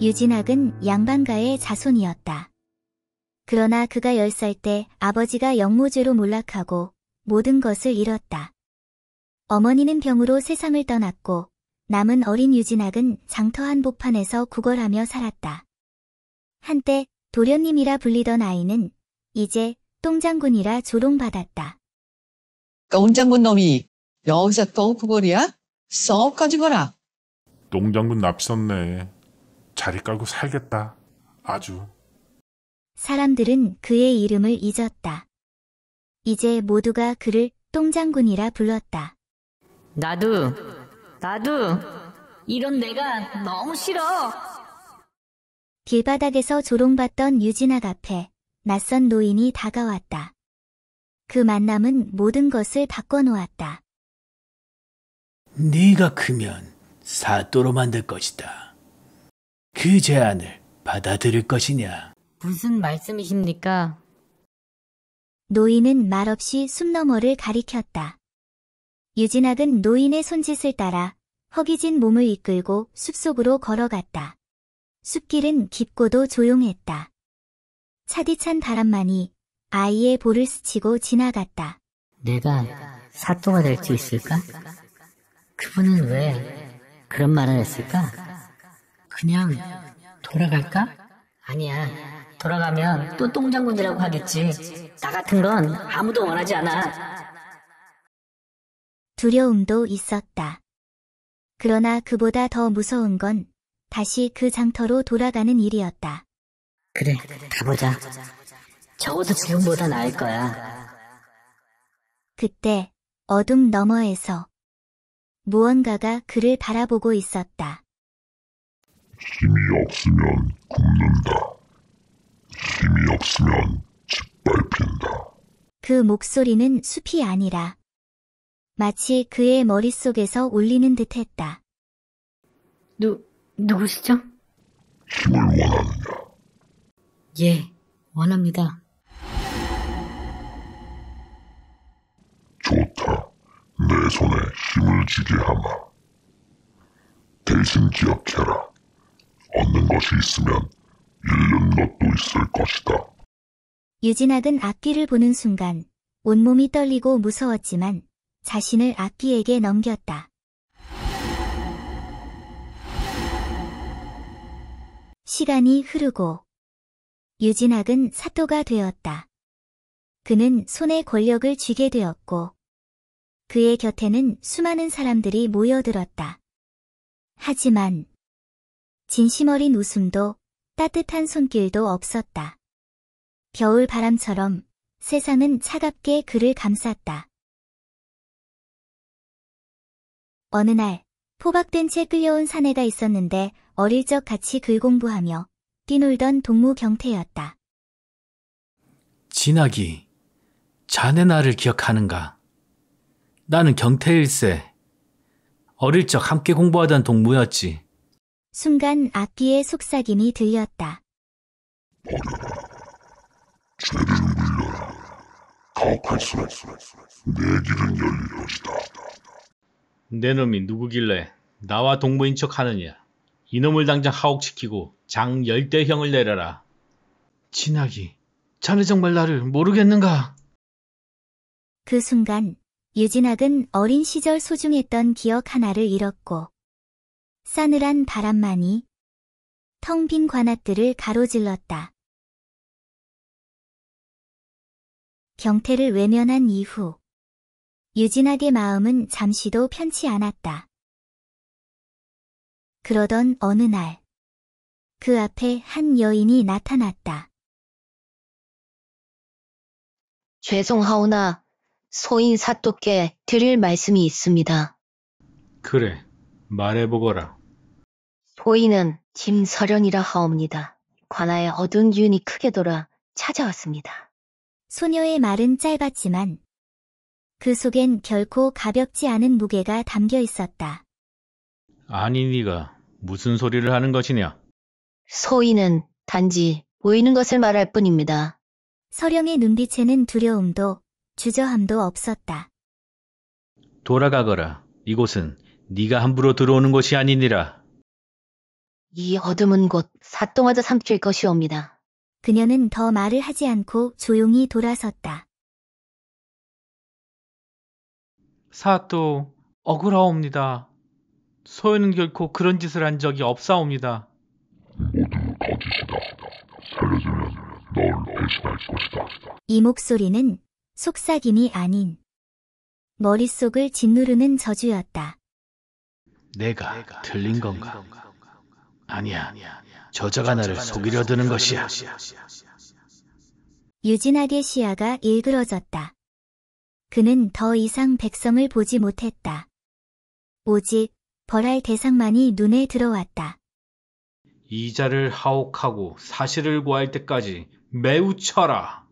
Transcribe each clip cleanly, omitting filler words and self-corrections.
유진학은 양반가의 자손이었다. 그러나 그가 10살 때 아버지가 영모죄로 몰락하고 모든 것을 잃었다. 어머니는 병으로 세상을 떠났고 남은 어린 유진학은 장터 한복판에서 구걸하며 살았다. 한때 도련님이라 불리던 아이는 이제 똥장군이라 조롱받았다. 똥장군 놈이 여기서 또 구걸이야? 썩 가지거라. 똥장군 납셨네. 자리 깔고 살겠다. 아주. 사람들은 그의 이름을 잊었다. 이제 모두가 그를 똥장군이라 불렀다. 나도 이런 내가 너무 싫어. 길바닥에서 조롱받던 유진학 앞에 낯선 노인이 다가왔다. 그 만남은 모든 것을 바꿔놓았다. 네가 크면 사또로 만들 것이다. 그 제안을 받아들일 것이냐? 무슨 말씀이십니까? 노인은 말없이 숲너머를 가리켰다. 유진학은 노인의 손짓을 따라 허기진 몸을 이끌고 숲속으로 걸어갔다. 숲길은 깊고도 조용했다. 차디찬 바람만이 아이의 볼을 스치고 지나갔다. 내가 사또가 될 수 있을까? 그분은 왜 그런 말을 했을까? 그냥 돌아갈까? 아니야. 돌아가면 또 똥장군이라고 하겠지. 나 같은 건 아무도 원하지 않아. 두려움도 있었다. 그러나 그보다 더 무서운 건 다시 그 장터로 돌아가는 일이었다. 그래, 가보자. 적어도 지금보다 나을 거야. 그때 어둠 너머에서 무언가가 그를 바라보고 있었다. 힘이 없으면 굶는다. 힘이 없으면 짓밟힌다. 그 목소리는 숲이 아니라 마치 그의 머릿속에서 울리는 듯했다. 누구시죠? 힘을 원하느냐? 예, 원합니다. 좋다. 내 손에 힘을 쥐게 하마. 대신 기억해라. 얻는 것이 있으면 잃는 것도 있을 것이다. 유진학은 악귀를 보는 순간 온몸이 떨리고 무서웠지만 자신을 악귀에게 넘겼다. 시간이 흐르고 유진학은 사또가 되었다. 그는 손에 권력을 쥐게 되었고 그의 곁에는 수많은 사람들이 모여들었다. 하지만 진심 어린 웃음도 따뜻한 손길도 없었다. 겨울 바람처럼 세상은 차갑게 그를 감쌌다. 어느 날 포박된 채 끌려온 사내가 있었는데 어릴 적 같이 글공부하며 뛰놀던 동무 경태였다. 진학이, 자네 나를 기억하는가? 나는 경태일세. 어릴 적 함께 공부하던 동무였지. 순간 악귀의 속삭임이 들렸다. 버려라. 죄를 물려라. 가혹할수록 내 길은 열릴 것이다. 내 놈이 누구길래 나와 동무인 척 하느냐. 이놈을 당장 하옥시키고 장열대형을 내려라. 진학이, 자네 정말 나를 모르겠는가? 그 순간 유진학은 어린 시절 소중했던 기억 하나를 잃었고 싸늘한 바람만이 텅 빈 관아뜰을 가로질렀다. 경태를 외면한 이후 유진학의 마음은 잠시도 편치 않았다. 그러던 어느 날 그 앞에 한 여인이 나타났다. 죄송하오나 소인 사또께 드릴 말씀이 있습니다. 그래, 말해보거라. 소인은 김서련이라 하옵니다. 관아에 어두운 기운이 크게 돌아 찾아왔습니다. 소녀의 말은 짧았지만 그 속엔 결코 가볍지 않은 무게가 담겨 있었다. 아니 네가 무슨 소리를 하는 것이냐? 소인은 단지 보이는 것을 말할 뿐입니다. 서령의 눈빛에는 두려움도 주저함도 없었다. 돌아가거라. 이곳은 네가 함부로 들어오는 곳이 아니니라. 이 어둠은 곧 사또마저 삼킬 것이옵니다. 그녀는 더 말을 하지 않고 조용히 돌아섰다. 사또, 억울하옵니다. 소연은 결코 그런 짓을 한 적이 없사옵니다. 모두 거짓이다. 살려주면 널 배신할 것이다. 이 목소리는 속삭임이 아닌 머릿속을 짓누르는 저주였다. 내가 틀린 건가? 아니야. 저자가 나를 속이려 드는 것이야. 유진학의 시야가 일그러졌다. 그는 더 이상 백성을 보지 못했다. 오직 벌할 대상만이 눈에 들어왔다. 이자를 하옥하고 사실을 구할 때까지 매우 쳐라.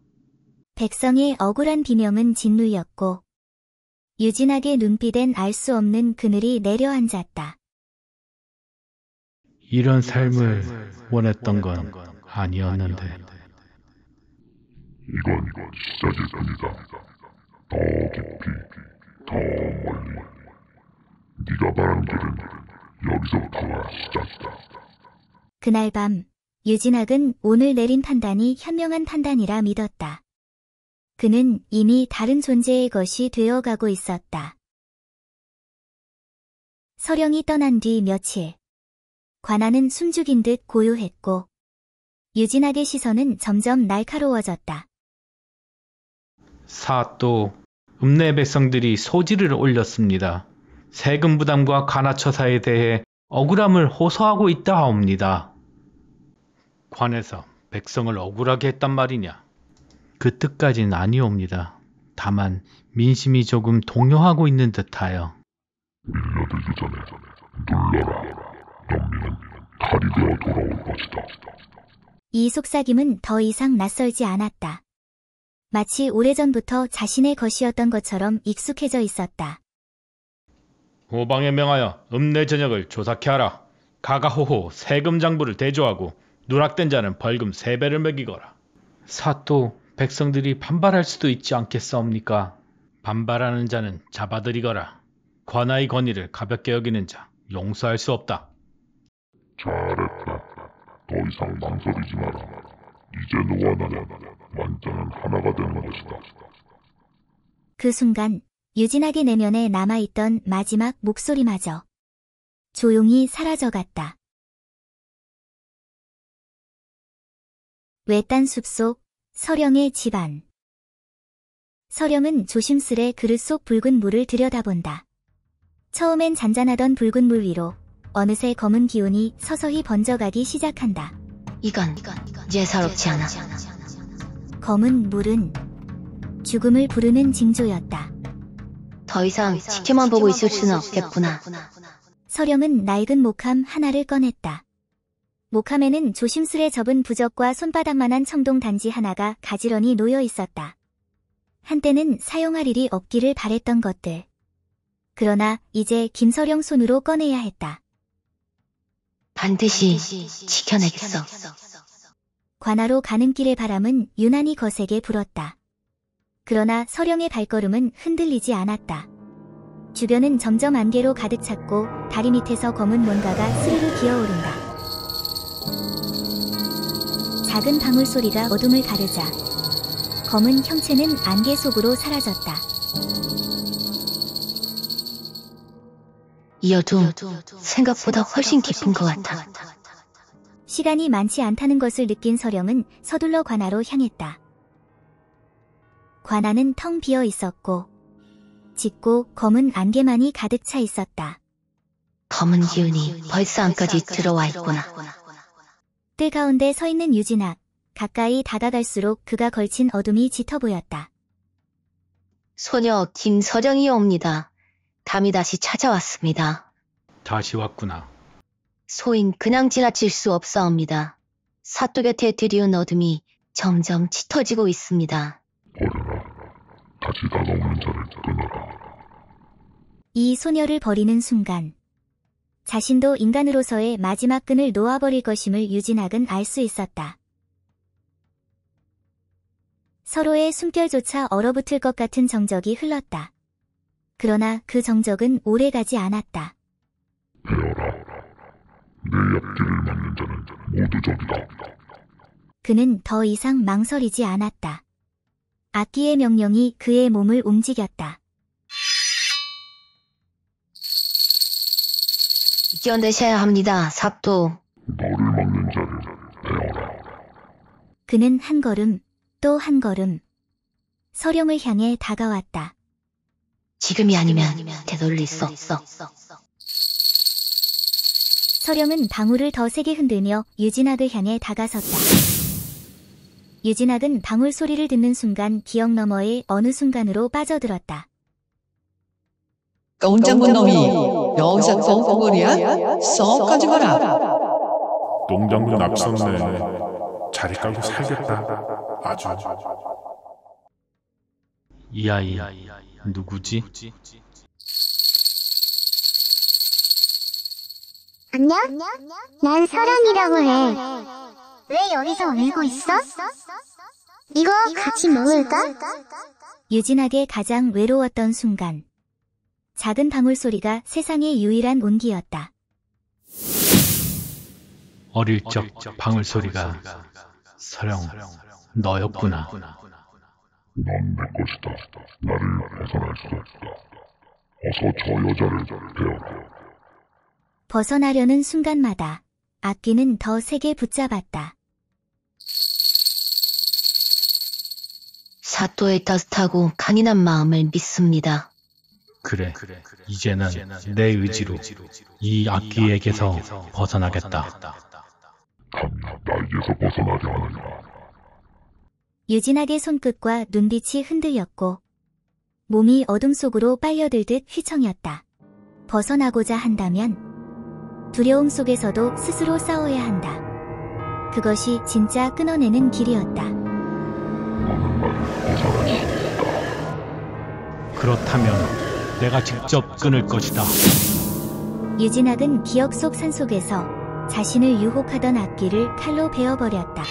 백성의 억울한 비명은 짓눌렸고 유진학의 눈빛엔 알 수 없는 그늘이 내려앉았다. 이런 삶을 원했던 건 아니었는데. 이건 시작일 뿐이다. 더 깊이, 더 멀리. 네가 바란 길은 여기서부터가 시작이다. 그날 밤 유진학은 오늘 내린 판단이 현명한 판단이라 믿었다. 그는 이미 다른 존재의 것이 되어가고 있었다. 서령이 떠난 뒤 며칠, 관아는 숨죽인 듯 고요했고 유진학의 시선은 점점 날카로워졌다. 사또, 읍내 백성들이 소지를 올렸습니다. 세금 부담과 관아처사에 대해 억울함을 호소하고 있다 하옵니다. 관에서 백성을 억울하게 했단 말이냐? 그 뜻까지는 아니옵니다. 다만 민심이 조금 동요하고 있는 듯하여. 밀려들기 전에 눌러라. 영민은 칼이 되어 돌아올 것이다. 이 속삭임은 더 이상 낯설지 않았다. 마치 오래전부터 자신의 것이었던 것처럼 익숙해져 있었다. 호방에 명하여 읍내 전역을 조사케 하라. 가가호호 세금 장부를 대조하고 누락된 자는 벌금 3배를 매기거라. 사또, 백성들이 반발할 수도 있지 않겠사옵니까? 반발하는 자는 잡아들이거라. 관아의 권위를 가볍게 여기는 자 용서할 수 없다. 잘했다. 더 이상 망설이지 마라. 이제 너와 나는 완전한 하나가 되는 것이다. 그 순간 유진학의 내면에 남아있던 마지막 목소리마저 조용히 사라져갔다. 외딴 숲속 서령의 집안. 서령은 조심스레 그릇 속 붉은 물을 들여다본다. 처음엔 잔잔하던 붉은 물 위로 어느새 검은 기운이 서서히 번져가기 시작한다. 이건 예사롭지 않아. 검은 물은 죽음을 부르는 징조였다. 더 이상 지켜만 보고 있을 수는 없겠구나. 서령은 낡은 목함 하나를 꺼냈다. 목함에는 조심스레 접은 부적과 손바닥만한 청동 단지 하나가 가지런히 놓여 있었다. 한때는 사용할 일이 없기를 바랬던 것들. 그러나 이제 김서령 손으로 꺼내야 했다. 반드시 지켜내겠어. 관아로 가는 길의 바람은 유난히 거세게 불었다. 그러나 서령의 발걸음은 흔들리지 않았다. 주변은 점점 안개로 가득 찼고 다리 밑에서 검은 뭔가가 스르르 기어오른다. 작은 방울 소리가 어둠을 가르자 검은 형체는 안개 속으로 사라졌다. 이 어둠 생각보다 훨씬 깊은 것 같아. 시간이 많지 않다는 것을 느낀 서령은 서둘러 관아로 향했다. 관아는 텅 비어 있었고 짙고 검은 안개만이 가득 차 있었다. 검은 기운이 벌써 안까지 들어와 있구나. 뜰 가운데 서 있는 유진학. 가까이 다가갈수록 그가 걸친 어둠이 짙어 보였다. 소녀 김서령이옵니다. 담이 다시 찾아왔습니다. 다시 왔구나. 소인 그냥 지나칠 수 없사옵니다. 사또 곁에 들이운 어둠이 점점 짙어지고 있습니다. 버려라. 다시 다가오는 자를 끊어라. 이 소녀를 버리는 순간 자신도 인간으로서의 마지막 끈을 놓아버릴 것임을 유진학은 알 수 있었다. 서로의 숨결조차 얼어붙을 것 같은 정적이 흘렀다. 그러나 그 정적은 오래가지 않았다. 배어라. 내 앞길을 막는 자는 모두 적이다. 그는 더 이상 망설이지 않았다. 악기의 명령이 그의 몸을 움직였다. 견내셔야 합니다, 사또. 너를 막는 자를 베어라. 그는 한 걸음, 또 한 걸음. 서령을 향해 다가왔다. 지금이 아니면 되돌릴 수 없어. 서령은 방울을 더 세게 흔들며 유진학을 향해 다가섰다. 유진학은 방울 소리를 듣는 순간 기억 너머의 어느 순간으로 빠져들었다. 꼼장군 놈이 여기서 꽁꽁거리야? 썩 가지거라. 농장군 앞섰네. 자리 깔고 살겠다. 아주. 이 아이 누구지? 안녕? 난 서령이라고 해. 왜 여기서 울고 있어? 이거 같이 먹을까? 유진학의 가장 외로웠던 순간. 작은 방울 소리가 세상의 유일한 온기였다. 어릴 적 방울 소리가 서령 너였구나. 넌 내 것이다. 나를 벗어날 수 없다. 어서 저 여자를 베어라. 벗어나려는 순간마다 악기는 더 세게 붙잡았다. 사또의 따뜻하고 강인한 마음을 믿습니다. 그래, 이제는 내 의지로 이 악기에게서 벗어나겠다. 감히 나에게서 벗어나려 하느냐. 유진학의 손끝과 눈빛이 흔들렸고 몸이 어둠 속으로 빨려들듯 휘청였다. 벗어나고자 한다면 두려움 속에서도 스스로 싸워야 한다. 그것이 진짜 끊어내는 길이었다. 너는 나를 벗어날 수 없다. 그렇다면 내가 직접 끊을 것이다. 유진학은 기억 속 산속에서 자신을 유혹하던 악기를 칼로 베어버렸다.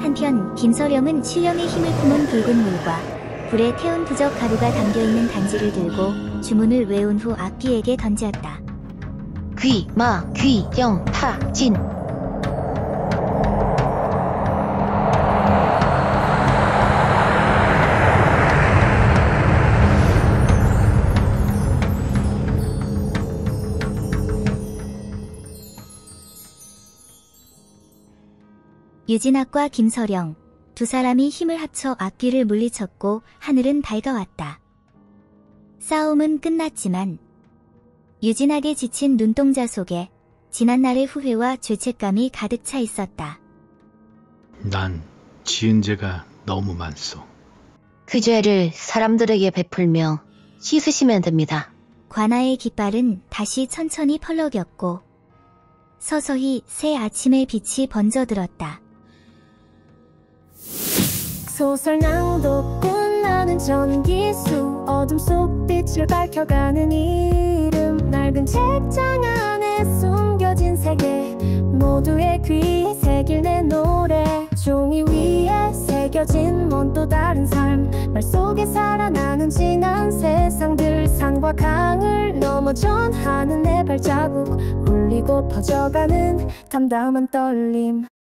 한편 김서령은 신령의 힘을 품은 붉은 물과 불에 태운 부적 가루가 담겨있는 단지를 들고 주문을 외운 후 악기에게 던졌다. 귀, 마, 귀, 영, 타, 진. 유진학과 김서령, 두 사람이 힘을 합쳐 악기를 물리쳤고 하늘은 밝아왔다. 싸움은 끝났지만 유진학의 지친 눈동자 속에 지난날의 후회와 죄책감이 가득 차 있었다. 난 지은 죄가 너무 많소. 그 죄를 사람들에게 베풀며 씻으시면 됩니다. 관아의 깃발은 다시 천천히 펄럭였고 서서히 새 아침의 빛이 번져들었다. 소설 낭독 끝나는 전기수 어둠 속 빛을 밝혀가는 이름 낡은 책장 안에 숨겨진 세계 모두의 귀에 새길 내 노래 종이 위에 새겨진 먼 또 다른 삶 말 속에 살아나는 지난 세상들 산과 강을 넘어 전하는 내 발자국 울리고 퍼져가는 담담한 떨림